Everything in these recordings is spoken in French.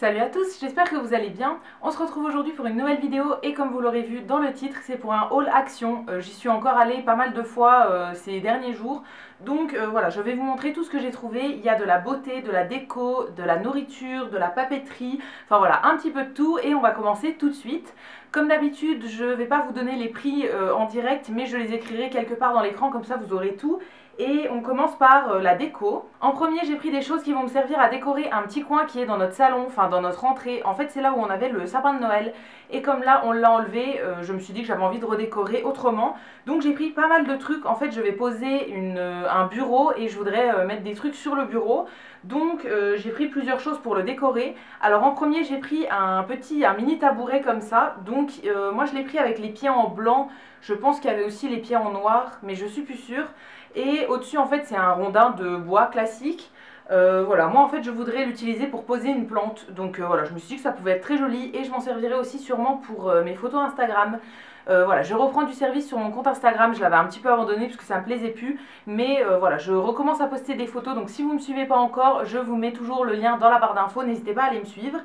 Salut à tous, j'espère que vous allez bien. On se retrouve aujourd'hui pour une nouvelle vidéo et comme vous l'aurez vu dans le titre, c'est pour un haul action. J'y suis encore allée pas mal de fois ces derniers jours. Donc voilà, je vais vous montrer tout ce que j'ai trouvé. Il y a de la beauté, de la déco, de la nourriture, de la papeterie, enfin voilà, un petit peu de tout et on va commencer tout de suite. Comme d'habitude, je ne vais pas vous donner les prix en direct, mais je les écrirai quelque part dans l'écran, comme ça vous aurez tout. Et on commence par la déco. En premier, j'ai pris des choses qui vont me servir à décorer un petit coin qui est dans notre salon, enfin dans notre entrée. En fait, c'est là où on avait le sapin de Noël. Et comme là, on l'a enlevé, je me suis dit que j'avais envie de redécorer autrement. Donc j'ai pris pas mal de trucs. En fait, je vais poser un bureau et je voudrais mettre des trucs sur le bureau. Donc j'ai pris plusieurs choses pour le décorer. Alors en premier, j'ai pris un mini tabouret comme ça. Donc moi, je l'ai pris avec les pieds en blanc. Je pense qu'il y avait aussi les pieds en noir, mais je suis plus sûre. Et au-dessus, en fait, c'est un rondin de bois classique. Voilà, moi en fait je voudrais l'utiliser pour poser une plante. Donc voilà, je me suis dit que ça pouvait être très joli et je m'en servirai aussi sûrement pour mes photos Instagram. Voilà, je reprends du service sur mon compte Instagram, je l'avais un petit peu abandonné parce que ça me plaisait plus. Mais voilà, je recommence à poster des photos, donc si vous ne me suivez pas encore, je vous mets toujours le lien dans la barre d'infos, n'hésitez pas à aller me suivre.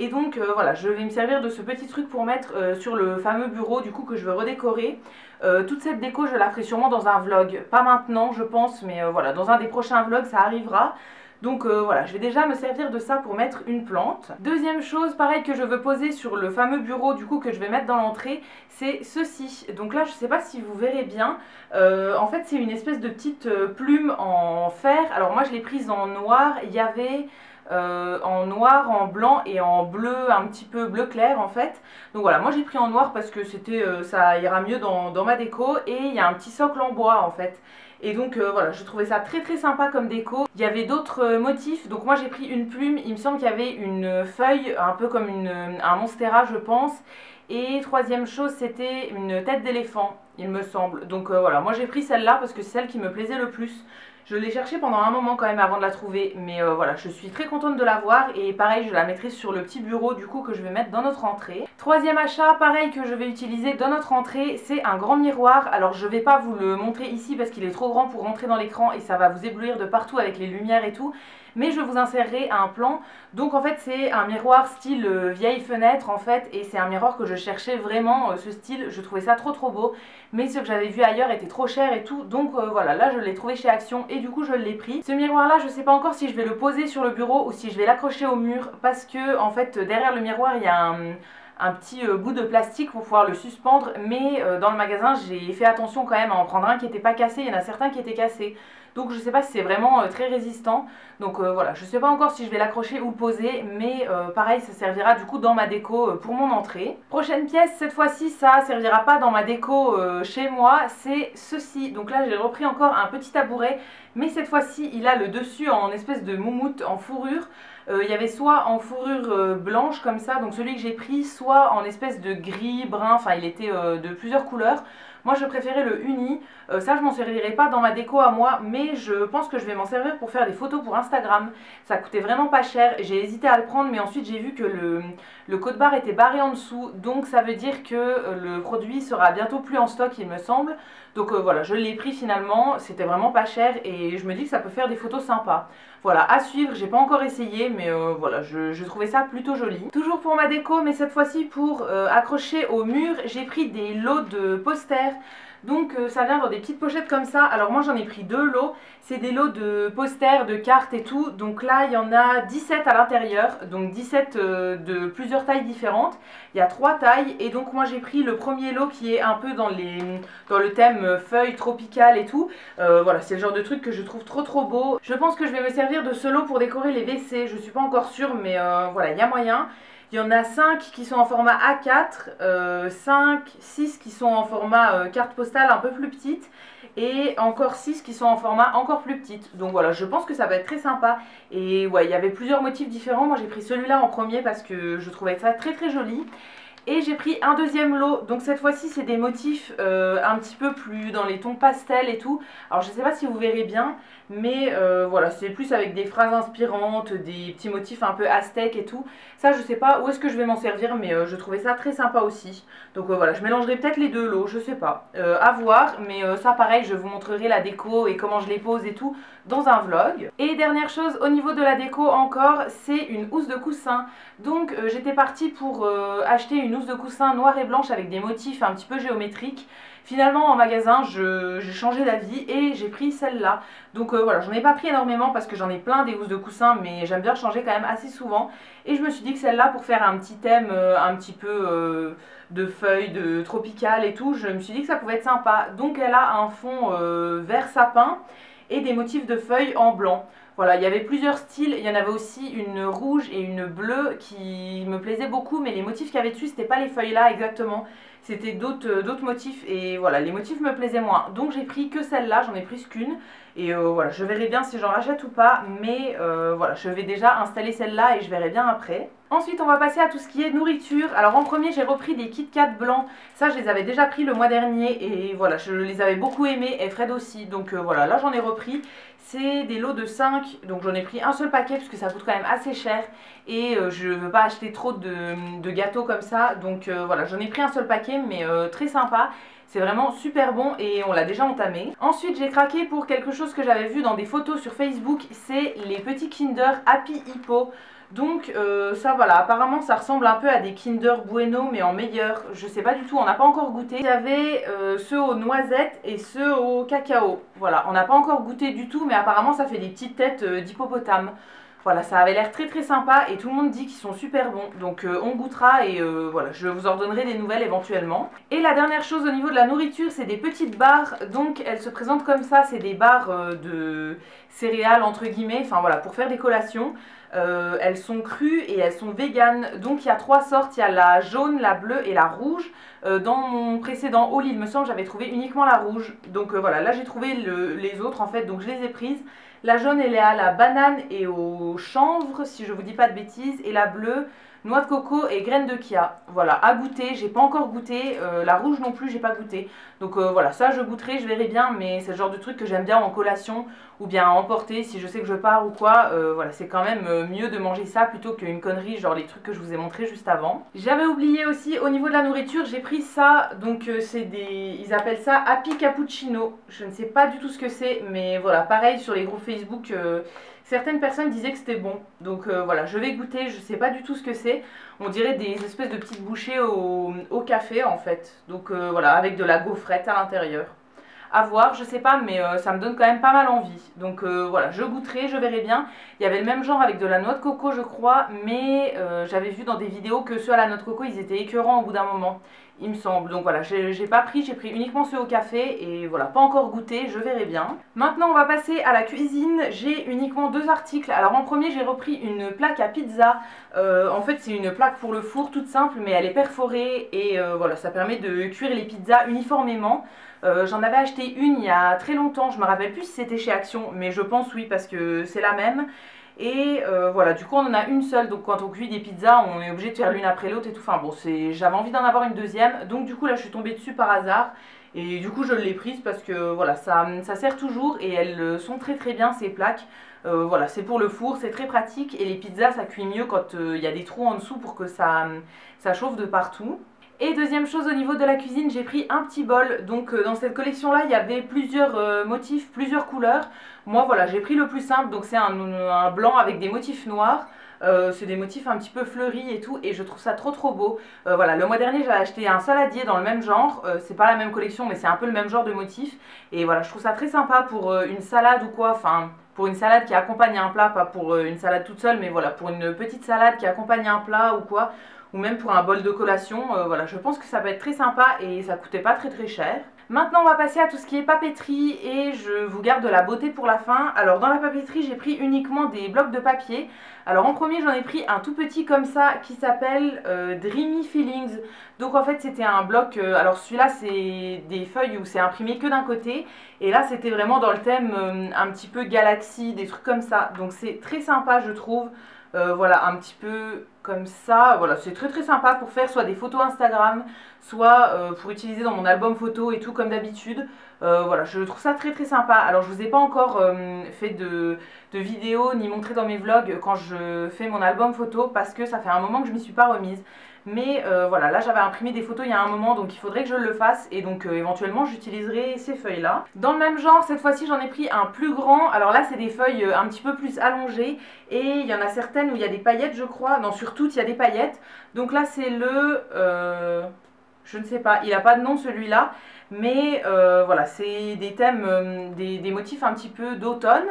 Et donc voilà, je vais me servir de ce petit truc pour mettre sur le fameux bureau du coup que je veux redécorer. Toute cette déco je la ferai sûrement dans un vlog, pas maintenant je pense, mais voilà, dans un des prochains vlogs ça arrivera. Donc voilà, je vais déjà me servir de ça pour mettre une plante. Deuxième chose, pareil que je veux poser sur le fameux bureau du coup que je vais mettre dans l'entrée, c'est ceci. Donc là je sais pas si vous verrez bien, en fait c'est une espèce de petite plume en fer. Alors moi je l'ai prise en noir, il y avait... en noir, en blanc et en bleu, un petit peu bleu clair en fait. Donc voilà, moi j'ai pris en noir parce que c'était ça ira mieux dans ma déco. Et il y a un petit socle en bois en fait. Et donc voilà, je trouvais ça très sympa comme déco. Il y avait d'autres motifs, donc moi j'ai pris une plume. Il me semble qu'il y avait une feuille, un peu comme un monstera je pense. Et troisième chose, c'était une tête d'éléphant, il me semble. Donc voilà, moi j'ai pris celle-là parce que c'est celle qui me plaisait le plus. Je l'ai cherchée pendant un moment quand même avant de la trouver, mais voilà, je suis très contente de l'avoir et pareil, je la mettrai sur le petit bureau du coup que je vais mettre dans notre entrée. Troisième achat, pareil que je vais utiliser dans notre entrée, c'est un grand miroir. Alors je vais pas vous le montrer ici parce qu'il est trop grand pour rentrer dans l'écran et ça va vous éblouir de partout avec les lumières et tout. Mais je vous insérerai un plan. Donc en fait c'est un miroir style vieille fenêtre en fait. Et c'est un miroir que je cherchais vraiment, ce style. Je trouvais ça trop beau. Mais ce que j'avais vu ailleurs était trop cher et tout. Donc voilà, là je l'ai trouvé chez Action et du coup je l'ai pris. Ce miroir là je sais pas encore si je vais le poser sur le bureau ou si je vais l'accrocher au mur. Parce que en fait derrière le miroir il y a un petit bout de plastique pour pouvoir le suspendre, mais dans le magasin j'ai fait attention quand même à en prendre un qui n'était pas cassé, il y en a certains qui étaient cassés, donc je sais pas si c'est vraiment très résistant, donc voilà, je sais pas encore si je vais l'accrocher ou le poser, mais pareil ça servira du coup dans ma déco pour mon entrée. Prochaine pièce, cette fois-ci ça servira pas dans ma déco chez moi, c'est ceci. Donc là j'ai repris encore un petit tabouret, mais cette fois-ci il a le dessus en espèce de moumoute en fourrure. Il y avait soit en fourrure blanche comme ça, donc celui que j'ai pris, soit en espèce de gris, brun, enfin il était de plusieurs couleurs. Moi je préférais le uni, ça je m'en servirai pas dans ma déco à moi, mais je pense que je vais m'en servir pour faire des photos pour Instagram. Ça coûtait vraiment pas cher, j'ai hésité à le prendre mais ensuite j'ai vu que le code barre était barré en dessous, donc ça veut dire que le produit sera bientôt plus en stock il me semble. Donc voilà, je l'ai pris finalement, c'était vraiment pas cher et je me dis que ça peut faire des photos sympas. Voilà, à suivre, j'ai pas encore essayé mais voilà, je trouvais ça plutôt joli. Toujours pour ma déco, mais cette fois-ci pour accrocher au mur, j'ai pris des lots de posters. Donc ça vient dans des petites pochettes comme ça. Alors moi j'en ai pris deux lots. C'est des lots de posters, de cartes et tout. Donc là il y en a 17 à l'intérieur. Donc 17 de plusieurs tailles différentes. Il y a 3 tailles. Et donc moi j'ai pris le premier lot qui est un peu dans le thème feuilles tropicales et tout. Voilà, c'est le genre de truc que je trouve trop beau. Je pense que je vais me servir de ce lot pour décorer les WC. Je suis pas encore sûre mais voilà, il y a moyen. Il y en a 5 qui sont en format A4, 6 qui sont en format carte postale un peu plus petite et encore 6 qui sont en format encore plus petite. Donc voilà, je pense que ça va être très sympa. Et ouais, il y avait plusieurs motifs différents. Moi j'ai pris celui-là en premier parce que je trouvais ça très joli. Et j'ai pris un deuxième lot, donc cette fois-ci c'est des motifs un petit peu plus dans les tons pastels et tout. Alors je sais pas si vous verrez bien, mais voilà, c'est plus avec des phrases inspirantes, des petits motifs un peu aztèques et tout. Ça, je sais pas où est-ce que je vais m'en servir, mais je trouvais ça très sympa aussi. Donc voilà, je mélangerai peut-être les deux lots, je sais pas, à voir, mais ça pareil, je vous montrerai la déco et comment je les pose et tout dans un vlog. Et dernière chose, au niveau de la déco encore, c'est une housse de coussin. Donc j'étais partie pour acheter une housse de coussin noire et blanche avec des motifs un petit peu géométriques. Finalement en magasin j'ai changé d'avis et j'ai pris celle-là. Donc voilà, j'en ai pas pris énormément parce que j'en ai plein des housses de coussin, mais j'aime bien changer quand même assez souvent. Et je me suis dit que celle-là, pour faire un petit thème un petit peu de feuilles, de tropical et tout, je me suis dit que ça pouvait être sympa. Donc elle a un fond vert sapin et des motifs de feuilles en blanc. Voilà, il y avait plusieurs styles, il y en avait aussi une rouge et une bleue qui me plaisaient beaucoup, mais les motifs qu'il y avait dessus, c'était pas les feuilles là exactement, c'était d'autres motifs, et voilà, les motifs me plaisaient moins. Donc j'ai pris que celle-là, j'en ai prise qu'une, et voilà, je verrai bien si j'en rachète ou pas, mais voilà, je vais déjà installer celle-là et je verrai bien après. Ensuite, on va passer à tout ce qui est nourriture. Alors en premier, j'ai repris des Kit Kat blancs. Ça, je les avais déjà pris le mois dernier et voilà, je les avais beaucoup aimés et Fred aussi. Donc voilà, là j'en ai repris. C'est des lots de 5, donc j'en ai pris un seul paquet parce que ça coûte quand même assez cher. Et je veux pas acheter trop de gâteaux comme ça. Donc voilà, j'en ai pris un seul paquet, mais très sympa. C'est vraiment super bon et on l'a déjà entamé. Ensuite, j'ai craqué pour quelque chose que j'avais vu dans des photos sur Facebook. C'est les petits Kinder Happy Hippo. Donc ça voilà, apparemment ça ressemble un peu à des Kinder Bueno mais en meilleur, je sais pas du tout, on n'a pas encore goûté. Il y avait ceux aux noisettes et ceux au cacao, voilà, on n'a pas encore goûté du tout mais apparemment ça fait des petites têtes d'hippopotame. Voilà, ça avait l'air très très sympa et tout le monde dit qu'ils sont super bons. Donc on goûtera et voilà, je vous en donnerai des nouvelles éventuellement. Et la dernière chose au niveau de la nourriture, c'est des petites barres. Donc elles se présentent comme ça, c'est des barres de céréales entre guillemets, enfin voilà, pour faire des collations. Elles sont crues et elles sont véganes. Donc il y a 3 sortes, il y a la jaune, la bleue et la rouge. Dans mon précédent haul, il me semble, j'avais trouvé uniquement la rouge. Donc voilà, là j'ai trouvé les autres en fait, donc je les ai prises. La jaune, elle est à la banane et au chanvre, si je vous dis pas de bêtises. Et la bleue, noix de coco et graines de chia. Voilà, à goûter. J'ai pas encore goûté. La rouge non plus, j'ai pas goûté. Donc voilà, ça je goûterai, je verrai bien. Mais c'est le genre de truc que j'aime bien en collation ou bien à emporter si je sais que je pars ou quoi. Voilà, c'est quand même mieux de manger ça plutôt qu'une connerie, genre les trucs que je vous ai montré juste avant. J'avais oublié aussi, au niveau de la nourriture, j'ai pris ça. Donc c'est des... Ils appellent ça Happy Cappuccino. Je ne sais pas du tout ce que c'est, mais voilà, pareil sur les groupes Facebook, certaines personnes disaient que c'était bon. Donc voilà, je vais goûter, je sais pas du tout ce que c'est. On dirait des espèces de petites bouchées au café en fait. Donc voilà, avec de la gaufrette à l'intérieur. À voir, je sais pas, mais ça me donne quand même pas mal envie. Donc voilà, je goûterai, je verrai bien. Il y avait le même genre avec de la noix de coco, je crois, mais j'avais vu dans des vidéos que ceux à la noix de coco, ils étaient écœurants au bout d'un moment, il me semble. Donc voilà, j'ai pas pris, j'ai pris uniquement ceux au café et voilà, pas encore goûté, je verrai bien. Maintenant, on va passer à la cuisine. J'ai uniquement 2 articles. Alors en premier, j'ai repris une plaque à pizza. En fait, c'est une plaque pour le four, toute simple, mais elle est perforée et voilà, ça permet de cuire les pizzas uniformément. J'en avais acheté une il y a très longtemps, je me rappelle plus si c'était chez Action, mais je pense oui parce que c'est la même. Et voilà, du coup on en a une seule, donc quand on cuit des pizzas, on est obligé de faire l'une après l'autre et tout. Enfin bon, j'avais envie d'en avoir une deuxième, donc du coup là je suis tombée dessus par hasard. Et du coup je l'ai prise parce que voilà, ça sert toujours et elles sont très très bien ces plaques. Voilà, c'est pour le four, c'est très pratique et les pizzas ça cuit mieux quand il y a des trous en dessous pour que ça chauffe de partout. Et deuxième chose au niveau de la cuisine, j'ai pris un petit bol. Donc dans cette collection là il y avait plusieurs motifs, plusieurs couleurs. Moi voilà, j'ai pris le plus simple, donc c'est un blanc avec des motifs noirs. C'est des motifs un petit peu fleuris et tout, et je trouve ça trop beau. Voilà, le mois dernier j'avais acheté un saladier dans le même genre, c'est pas la même collection mais c'est un peu le même genre de motif. Et voilà, je trouve ça très sympa pour une salade ou quoi, enfin pour une salade qui accompagne un plat, pas pour une salade toute seule, mais voilà, pour une petite salade qui accompagne un plat ou quoi, ou même pour un bol de collation, voilà, je pense que ça peut être très sympa et ça coûtait pas très cher. Maintenant on va passer à tout ce qui est papeterie et je vous garde de la beauté pour la fin. Alors dans la papeterie j'ai pris uniquement des blocs de papier. Alors en premier j'en ai pris un tout petit comme ça qui s'appelle Dreamy Feelings. Donc en fait c'était un bloc, alors celui-là c'est des feuilles où c'est imprimé que d'un côté. Et là c'était vraiment dans le thème un petit peu galaxie, des trucs comme ça. Donc c'est très sympa je trouve. Voilà, un petit peu comme ça. Voilà, c'est très très sympa pour faire soit des photos Instagram, soit pour utiliser dans mon album photo et tout comme d'habitude. Voilà, je trouve ça très très sympa. Alors je vous ai pas encore fait de vidéo ni montré dans mes vlogs quand je fais mon album photo parce que ça fait un moment que je m'y suis pas remise. Mais voilà, là j'avais imprimé des photos il y a un moment, donc il faudrait que je le fasse et donc éventuellement j'utiliserai ces feuilles là. Dans le même genre, cette fois-ci j'en ai pris un plus grand. Alors là c'est des feuilles un petit peu plus allongées et il y en a certaines où il y a des paillettes je crois. Non, sur toutes il y a des paillettes. Donc là c'est le... je ne sais pas, il n'a pas de nom celui-là. Mais voilà, c'est des thèmes, des motifs un petit peu d'automne.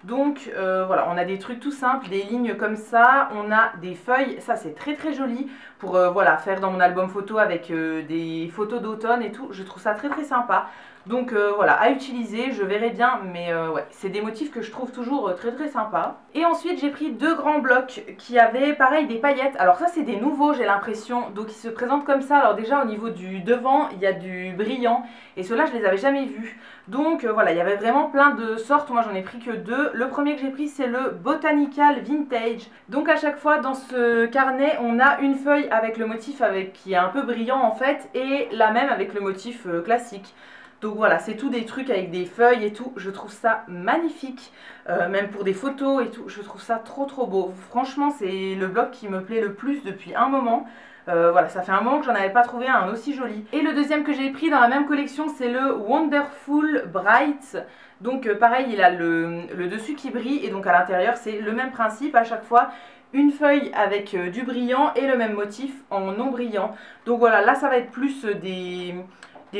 Donc voilà, on a des trucs tout simples, des lignes comme ça, on a des feuilles, ça c'est très très joli pour voilà, faire dans mon album photo avec des photos d'automne et tout, je trouve ça très très sympa. Donc voilà, à utiliser, je verrai bien, mais ouais, c'est des motifs que je trouve toujours très très sympas. Et ensuite j'ai pris deux grands blocs qui avaient pareil des paillettes. Alors ça c'est des nouveaux j'ai l'impression, donc ils se présentent comme ça. Alors déjà au niveau du devant il y a du brillant et ceux-là je les avais jamais vus. Donc voilà, il y avait vraiment plein de sortes, moi j'en ai pris que deux. Le premier que j'ai pris c'est le Botanical Vintage. Donc à chaque fois dans ce carnet on a une feuille avec le motif qui est un peu brillant en fait et la même avec le motif classique. Donc voilà, c'est tout des trucs avec des feuilles et tout, je trouve ça magnifique, même pour des photos et tout, je trouve ça trop trop beau. Franchement, c'est le bloc qui me plaît le plus depuis un moment. Voilà, ça fait un moment que j'en avais pas trouvé un aussi joli. Et le deuxième que j'ai pris dans la même collection, c'est le Wonderful Bright. Donc pareil, il a le dessus qui brille et donc à l'intérieur, c'est le même principe à chaque fois. Une feuille avec du brillant et le même motif en non brillant. Donc voilà, là ça va être plus des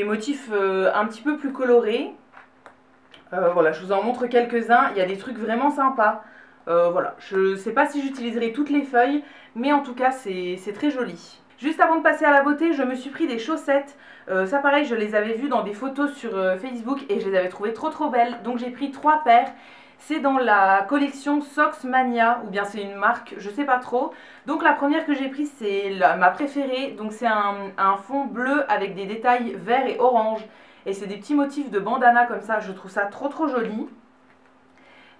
motifs un petit peu plus colorés. Voilà, je vous en montre quelques-uns. Il y a des trucs vraiment sympas. Voilà, je sais pas si j'utiliserai toutes les feuilles, mais en tout cas c'est très joli. Juste avant de passer à la beauté, je me suis pris des chaussettes. Ça pareil, je les avais vues dans des photos sur Facebook et je les avais trouvées trop trop belles. Donc j'ai pris 3 paires. C'est dans la collection Socks Mania, ou bien c'est une marque, je sais pas trop. Donc la première que j'ai prise, c'est ma préférée. Donc c'est un fond bleu avec des détails verts et orange. Et c'est des petits motifs de bandana comme ça, je trouve ça trop trop joli.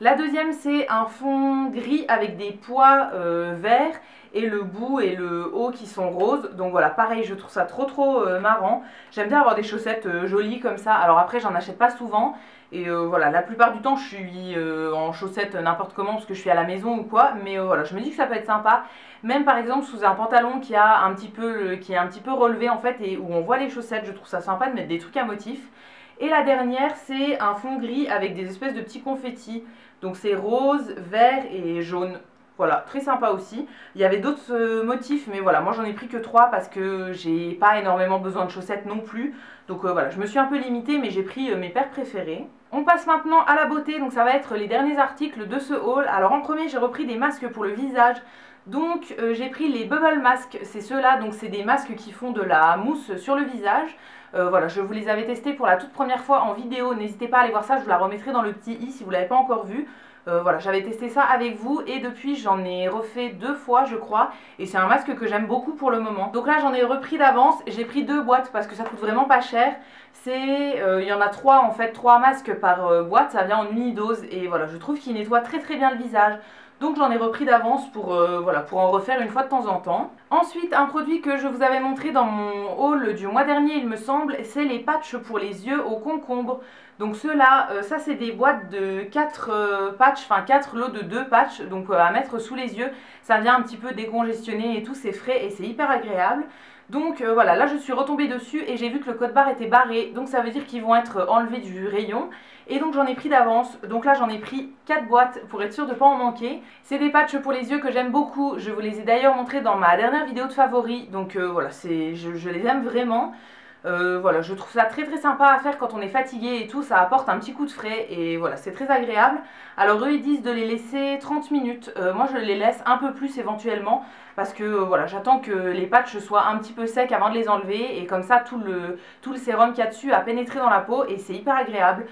La deuxième c'est un fond gris avec des pois verts et le bout et le haut qui sont roses. Donc voilà, pareil, je trouve ça trop trop marrant. J'aime bien avoir des chaussettes jolies comme ça. Alors après, j'en achète pas souvent. Et voilà, la plupart du temps, je suis en chaussettes n'importe comment parce que je suis à la maison ou quoi. Mais voilà, je me dis que ça peut être sympa. Même par exemple sous un pantalon qui est un petit peu relevé en fait et où on voit les chaussettes, je trouve ça sympa de mettre des trucs à motifs. Et la dernière, c'est un fond gris avec des espèces de petits confettis. Donc c'est rose, vert et jaune. Voilà, très sympa aussi. Il y avait d'autres motifs, mais voilà, moi j'en ai pris que 3 parce que j'ai pas énormément besoin de chaussettes non plus. Donc voilà, je me suis un peu limitée, mais j'ai pris mes paires préférées. On passe maintenant à la beauté, donc ça va être les derniers articles de ce haul. Alors en premier, j'ai repris des masques pour le visage. Donc j'ai pris les Bubble Masks, c'est ceux-là, donc c'est des masques qui font de la mousse sur le visage. Voilà, je vous les avais testés pour la toute première fois en vidéo, n'hésitez pas à aller voir ça, je vous la remettrai dans le petit i si vous ne l'avez pas encore vu. Voilà, j'avais testé ça avec vous et depuis j'en ai refait 2 fois je crois et c'est un masque que j'aime beaucoup pour le moment. Donc là j'en ai repris d'avance, j'ai pris 2 boîtes parce que ça coûte vraiment pas cher. Il y en a 3 en fait, 3 masques par boîte, ça vient en unidose et voilà, je trouve qu'il nettoie très très bien le visage. Donc j'en ai repris d'avance voilà, pour en refaire une fois de temps en temps. Ensuite, un produit que je vous avais montré dans mon haul du mois dernier, il me semble, c'est les patchs pour les yeux au concombre. Donc ceux-là, ça c'est des boîtes de 4 patchs, enfin 4 lots de 2 patchs, donc à mettre sous les yeux. Ça vient un petit peu décongestionner et tout, c'est frais et c'est hyper agréable. Donc voilà, là je suis retombée dessus et j'ai vu que le code barre était barré, donc ça veut dire qu'ils vont être enlevés du rayon. Et donc j'en ai pris d'avance, donc là j'en ai pris 4 boîtes pour être sûre de ne pas en manquer. C'est des patchs pour les yeux que j'aime beaucoup, je vous les ai d'ailleurs montrés dans ma dernière vidéo de favoris, donc voilà, je les aime vraiment. Voilà, je trouve ça très très sympa à faire quand on est fatigué et tout, ça apporte un petit coup de frais et voilà, c'est très agréable. Alors eux ils disent de les laisser 30 minutes, moi je les laisse un peu plus éventuellement parce que voilà, j'attends que les patchs soient un petit peu secs avant de les enlever et comme ça tout le sérum qu'il y a dessus a pénétré dans la peau et c'est hyper agréable.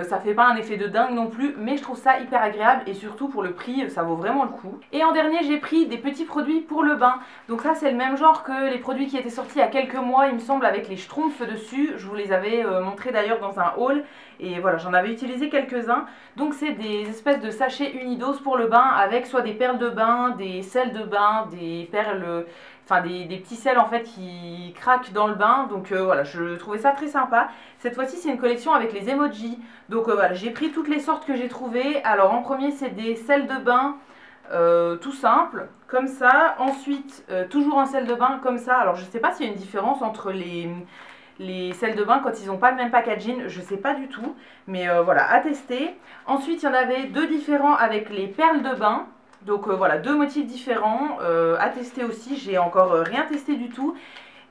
Ça fait pas un effet de dingue non plus, mais je trouve ça hyper agréable et surtout pour le prix, ça vaut vraiment le coup. Et en dernier, j'ai pris des petits produits pour le bain. Donc ça, c'est le même genre que les produits qui étaient sortis il y a quelques mois, il me semble, avec les Schtroumpfs dessus. Je vous les avais montrés d'ailleurs dans un haul. Et voilà, j'en avais utilisé quelques-uns. Donc c'est des espèces de sachets unidoses pour le bain avec soit des perles de bain, des sels de bain, des perles, enfin des petits sels en fait qui craquent dans le bain. Donc voilà, je trouvais ça très sympa. Cette fois-ci c'est une collection avec les emojis. Donc voilà, j'ai pris toutes les sortes que j'ai trouvées. Alors en premier c'est des sels de bain tout simple, comme ça. Ensuite toujours un sel de bain comme ça. Alors je sais pas s'il y a une différence entre les sels de bain quand ils n'ont pas le même packaging, je sais pas du tout, mais voilà, à tester. Ensuite il y en avait deux différents avec les perles de bain. Donc voilà, deux motifs différents à tester aussi, j'ai encore rien testé du tout.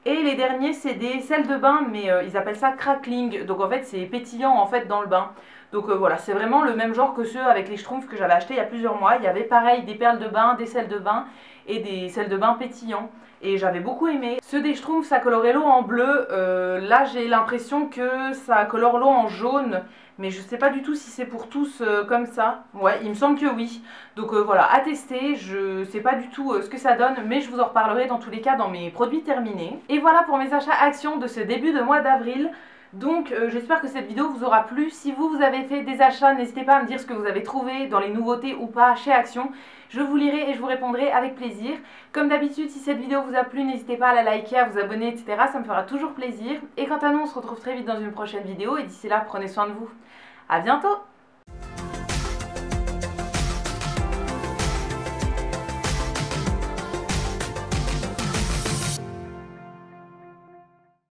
Et les derniers c'est des sels de bain, mais ils appellent ça crackling, donc en fait c'est pétillant en fait dans le bain. Donc voilà, c'est vraiment le même genre que ceux avec les schtroumpfs que j'avais acheté il y a plusieurs mois. Il y avait pareil des perles de bain, des sels de bain et des sels de bain pétillants. Et j'avais beaucoup aimé. Ceux des schtroumpfs ça colorait l'eau en bleu, là j'ai l'impression que ça colore l'eau en jaune. Mais je sais pas du tout si c'est pour tous comme ça. Ouais, il me semble que oui. Donc voilà, à tester. Je sais pas du tout ce que ça donne, mais je vous en reparlerai dans tous les cas dans mes produits terminés. Et voilà pour mes achats Action de ce début de mois d'avril. Donc j'espère que cette vidéo vous aura plu. Si vous avez fait des achats, n'hésitez pas à me dire ce que vous avez trouvé dans les nouveautés ou pas chez Action. Je vous lirai et je vous répondrai avec plaisir. Comme d'habitude, si cette vidéo vous a plu, n'hésitez pas à la liker, à vous abonner, etc. Ça me fera toujours plaisir. Et quant à nous, on se retrouve très vite dans une prochaine vidéo. Et d'ici là, prenez soin de vous. À bientôt!